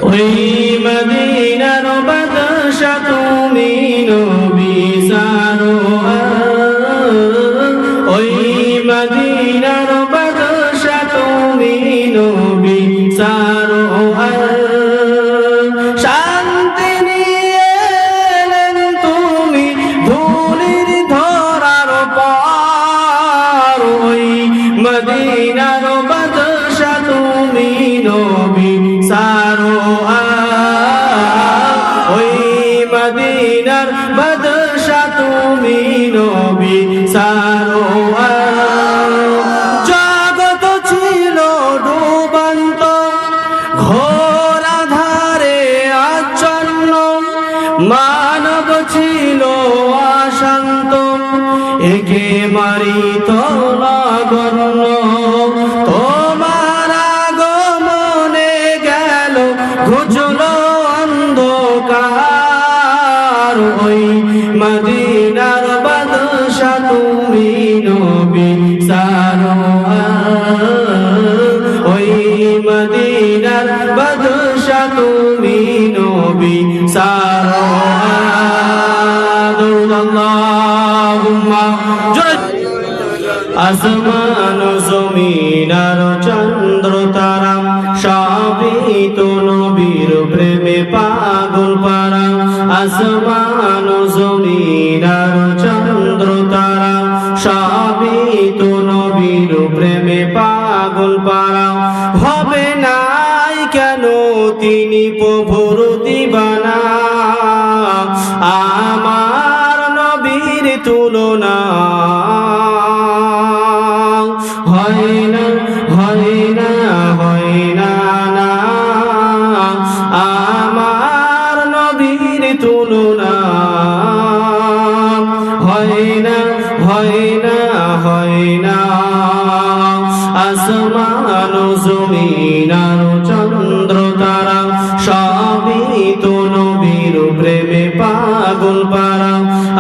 ওই মদিনার বাদশা তুমি নবী সারো, ওই মদিনার বাদশা তুমি নবী সারো, শান্তি নিয়ে এলেন তুমি ধুলির ধরার পার, ওই মদিনার বাদশা তুমি নবী সারো, ওই মদিনার বাদশা তুমি নবী সারো। জগৎ ছিল ডুবন্ত ঘোর আধারে আচ্ছন্ন, মানব ছিল অশান্ত একে মারিত নগণ্য, তোমার আগমনে গেল ঘুচলো অন্ধকার, ওই মদিনার বাদশা তুমি নবী সারো, ওই মদিনার বাদশা তুমি নবী সারো। আসমান জমিন আর চন্দ্র তারা সবই তো নবীর প্রেমে পাগল পারা, আসমান জমিন আর চন্দ্র তারা সবই তো নবীর প্রেমে পাগল পারা, হবে নাই কেন তিনি প্রভুর দিবানা, আমার নবীর তুলনা হয় না, হয় না, হয় না, না, আমার নবীর তুলনা হয় না, হয় না, হয় না। আসমান জমিন আর চন্দ্র তারা সবই তো নবীর প্রেমে পাগল পারা,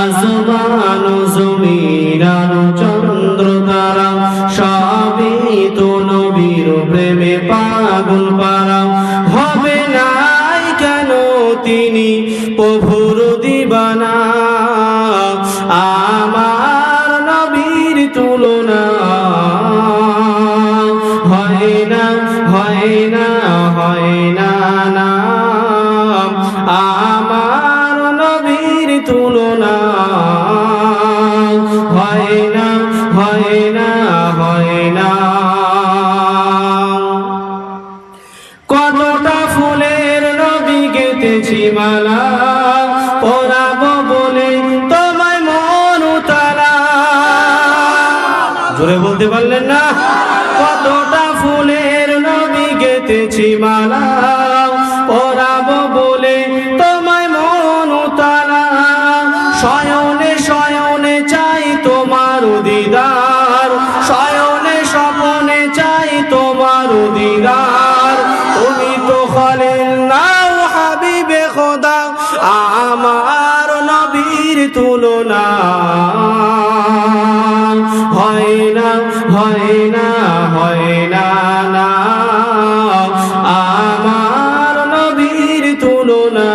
আসমান জমিন আর চন্দ্র তারা সবই তো নবীর প্রেমে পাগল পারা, হবে নাই কেন তিনি প্রভুর দিবানা, আমার নবীর তুলনা হয় না, হয় না, হয় না, না, আমার নবীর তুলনা হয় না, হয় না, হয় না। কতটা ফুলের নবী গেঁথেছি মালা, পরাবো বলে তোমায় মন উতালা, জোরে বলতে পারলেন না? কতটা ফুলের নবী গেঁথেছি মালা, পরাবো বলে তোমায় মন উতালা, শয়নে শয়নে চাই তোমার দিদার, শয়নে স্বপনে চাই তোমার দিদার, তুমি তো খলিল নাও হাবিবে খোদা, আমার নবীর তুলনা হয় না, হয় না, হয় না, না, আমার নবীর তুলনা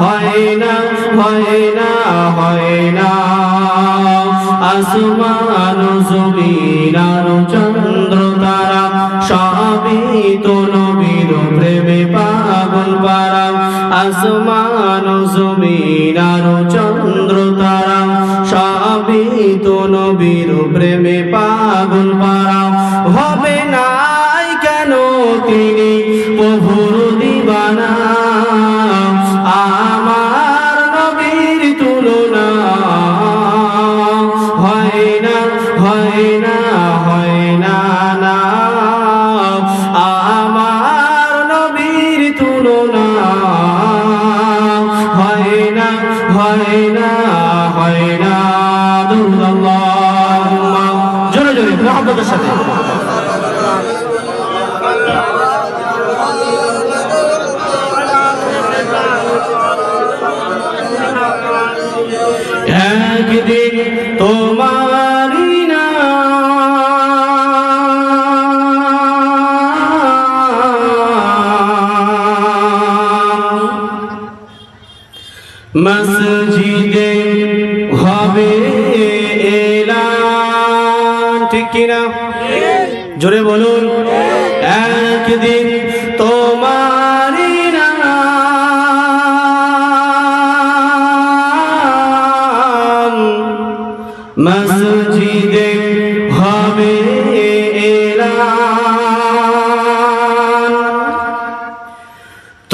হয় না, হয় না, হয় না। আসমান জমিন আর চন্দ্র তারা সবই তো নবীর প্রেমে পাগল পারা, আসমান জমিন আর চন্দ্র তারা সবই তো নবীর প্রেমে পাগল পারা, হবে নাই কেন তিনি প্রভুর দিবানা, আমার নবীর তুলনা হয় না, হয় না, হয় না, না, আমার নবীর তুলনা হয় না, হয় না, হয় না। জোরে জোরে মুহাব্বতের সাথে একদিন তোমারি নাম মসজিদে হবে এলান, ঠিক কিনা? জোরে বলুন। একদিন তোমারি নাম মসজিদে হবে এলান,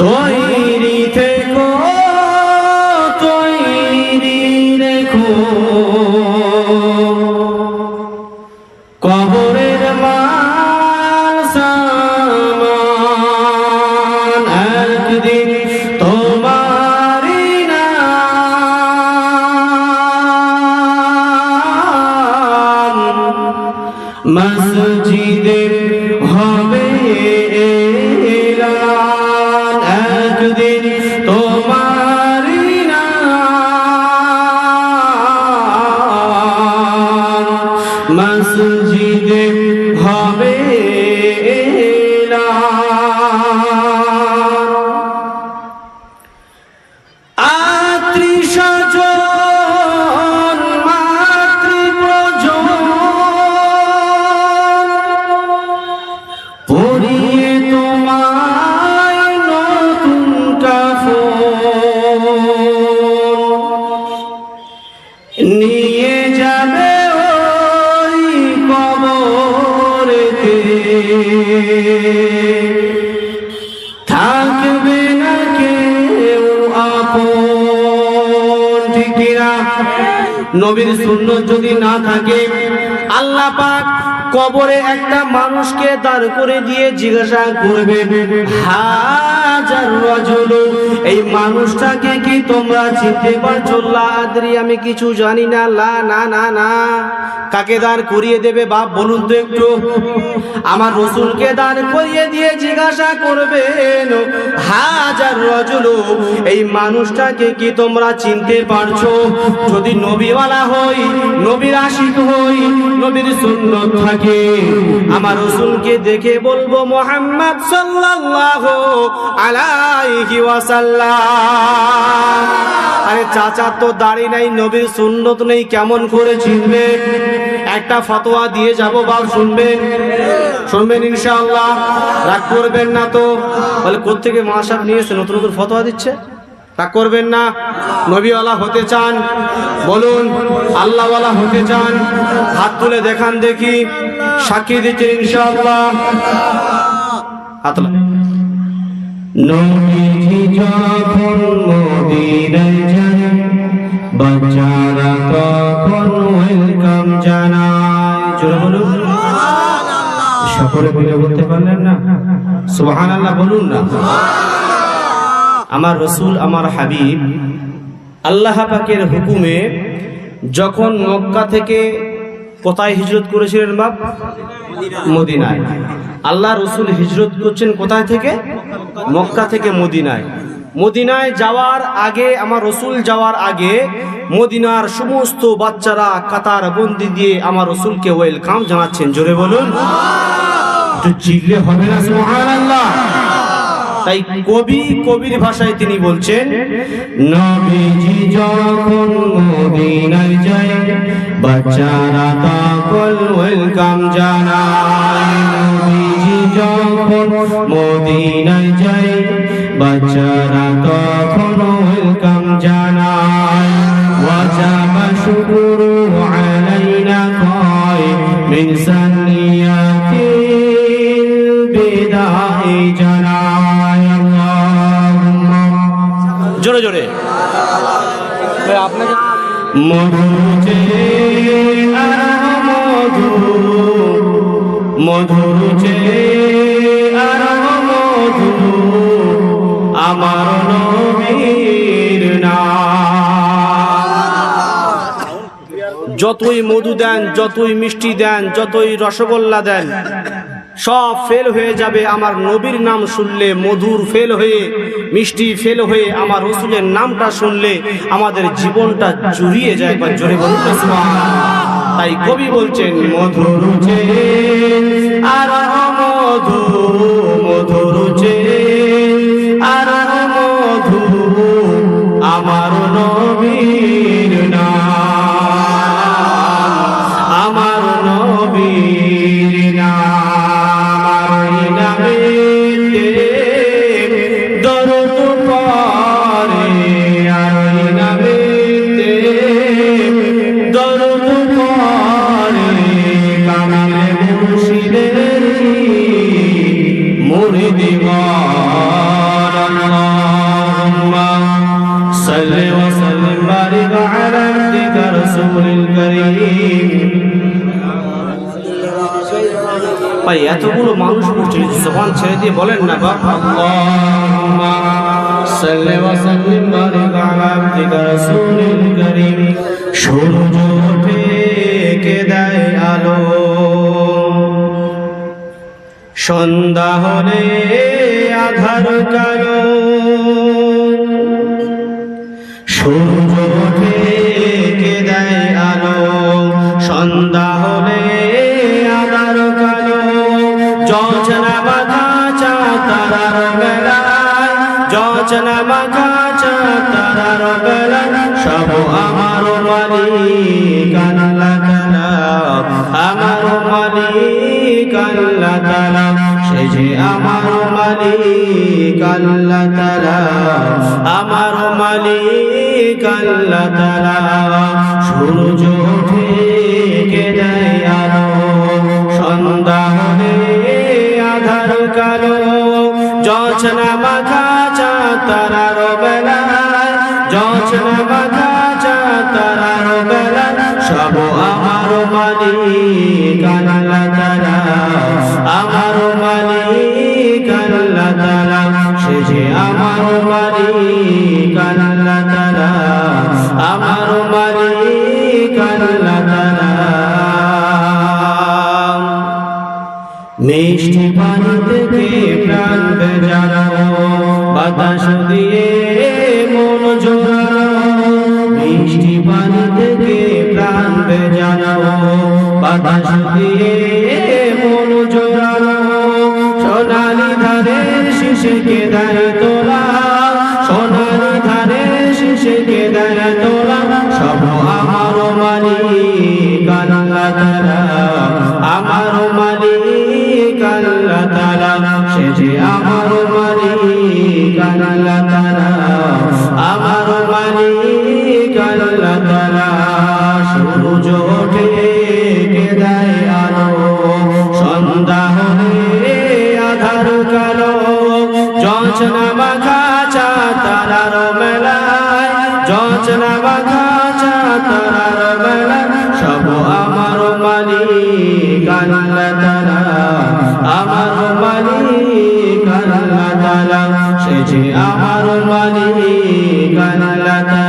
তৈরি থেকো তৈরি রেখো, কবরের মাল সামান একদিন তোমারি নাম মসজিদে হবে এলান, একদিন তোমারি নাম মসজিদে হবে এলান। আত্মীয়স্বজন মাতৃপ্রজন পরিয়ে তোমায় নতুন কাফন নিয়ে যাবে ওই কবরেতে, থাকবে না কেউ আপন, ঠিক কিনা? নবীর সুন্নাত যদি না থাকে, আল্লাহ পাক কবরে একটা মানুষকে দাঁড় করে দিয়ে জিজ্ঞাসা করবে, হাজার রাজুল, এই মানুষটাকে কি তোমরা চিনতে পারছো? লা আদরি, আমি কিছু জানি না। লা, না না না। কাকে দাঁড় করিয়ে দেবে বাপ বলুন তো একটু? আমার রাসূলকে দাঁড় করিয়ে দিয়ে জিজ্ঞাসা করবেন, হাজার রাজুল, এই মানুষটাকে কি তোমরা চিনতে পারছো? যদি নবীওয়ালা হই, নবীর আশিক হই, নবীর সুন্নাত থাকে, আমার রাসূলকে দেখে বলবো মুহাম্মদ সাল্লাল্লাহু আলাইহি ওয়াসাল্লাম। আরে চাচা তো দাড়ি নাই, নবীর সুন্নাত নেই, কেমন করে চিনবে? একটা ফতোয়া দিয়ে যাব বাপ, শুনবেন? শুনবেন ইনশাআল্লাহ, রাগ করবেন না তো? বলে কোত্থেকে মাসাব নিয়েছে, নতুন নতুন ফতোয়া দিচ্ছে? রাগ করবেন না। নবীওয়ালা হতে চান বলুন, আল্লাহওয়ালা হতে চান? হাত তুলে দেখান দেখি, সাক্ষী দিচ্ছেন ইনশাআল্লাহ। হাত তুলে। নবীজি যখন মদিনায় যান, বাচ্চারা তখন ওয়েলকাম জানায়। জোরে বলুন সুবহানাল্লাহ। সকলে মিলে বলতে পারলেন না? সুবহানাল্লাহ বলুন না। আমার রাসূল, আমার হাবিব আল্লাহ পাকের হুকুমে যখন মক্কা থেকে কোথায় হিজরত করেছিলেন বাপ? মদিনায়। আল্লাহ রাসূল হিজরত করছেন কোথায় থেকে? মক্কা থেকে মদিনায়। মদিনায় যাওয়ার আগে, আমার রাসূল যাওয়ার আগে, মদিনার সমস্ত বাচ্চারা কাতার বন্দি দিয়ে আমার রাসূলকে ওয়েলকাম জানাচ্ছেন। জোরে বলুন, একটু চিল্লে হবে না? সুবহানাল্লাহ। তাই কবি কবির ভাষায় তিনি বলছেন, নবীজি যখন মদিনায় যায়, বাচ্চারা তখন ওয়েলকাম জানায়। নবীজি যখন মদিনায় যায়, বাচ্চারা তখন ওয়েলকাম জানায়। ওয়াজাবা শুকরু আলাইনা কয় মিন সানিয়াতিল বিদাই জানায়। জোরে জোরে আপনাকে মধু চেয়ে আর মধু, মধুর চেয়ে আর মধু, আমার নবীর নাম। যতই মধু দেন, যতই মিষ্টি দেন, যতই রসগোল্লা দেন, সব ফেল হয়ে যাবে আমার নবীর নাম শুনলে। মধুর ফেল হয়ে, মিষ্টি ফেল হয়ে, আমার রাসূলের নামটা শুনলে আমাদের জীবনটা জুড়িয়ে যায়। একবার জোরে বলুন সুবহানাল্লাহ। তাই কবি বলছেন, মধুর চেয়ে আর মধু, মধুর চেয়ে আর মধু, আমার দিগার আল্লাহুম্মা সাল্লি ওয়া সাল্লিম বারিক আলা আবদিকা রাসূলিল কারীম। ভাই এতগুলো মানুষ পড়ছে, জবান ছেড়ে দিয়ে বলেন না বাবা। আল্লাহুম্মা সাল্লি ওয়া সাল্লিম বারিক আলা আবদিকা রাসূলিল কারীম। সূর্য ওঠে কে দেয় আলো, সন্ধ্যা হলে আধার কালো। সূর্য ওঠে কে দেয় আলো, সন্ধ্যা হলে আধার কালো। জোছনা মাখা চাঁদ তারার বেলায়, জোছনা মাখা চাঁদ তারার বেলায়, সব আমার মালিক আল্লাহ তাআলা, আমার মালিক আল্লাহ তাআলা। সে যে আমার মালিক আল্লাহ তাআলা, আমার মালিক আল্লাহ তাআলা। সূর্য ওঠে কে দেয় আলো, সন্ধ্যা হলে আধার কালো। জোছনা মাখা চাঁদ তারার বেলায়, জোছনা মাখা চাঁদ তারার বেলায়, সব আমার মালিক আল্লাহ তাআলা, আমার মালিক আল্লাহ তাআলা। সে যে আমার মালিক আল্লাহ তাআলা, আমার মালিক আল্লাহ তাআলা। মিষ্টি পানি থেকে প্রাণ বেজানো, বাতাস দিয়ে মন জোড়ানো। মিষ্টি পানি থেকে প্রাণ বেজানো, বাতাস দিয়ে মন জোড়ানো। সোনালি ধারের শিশে কে দেয় তোলা, সোনালি ধারের শিশে কে দেয় তোলা, সব আমার মালিক আল্লাহ তাআলা, আমার মালিক আল্লাহ তাআলা। সে যে আমার মালিক আল্লাহ তাআলা, আমার মালিক আল্লাহ তাআলা। সূর্য ওঠে কে দেয় আলো, সন্ধ্যা হলে আধার কালো। জোছনা মাখা চাঁদ তারার মেলায়, জোছনা মাখা চাঁদ তারার মেলায়, সব আমার মালিক আল্লাহ তাআলা, আমার মালিক আল্লাহ তাআলা। সে যে আমার মালিক আল্লাহ তাআলা।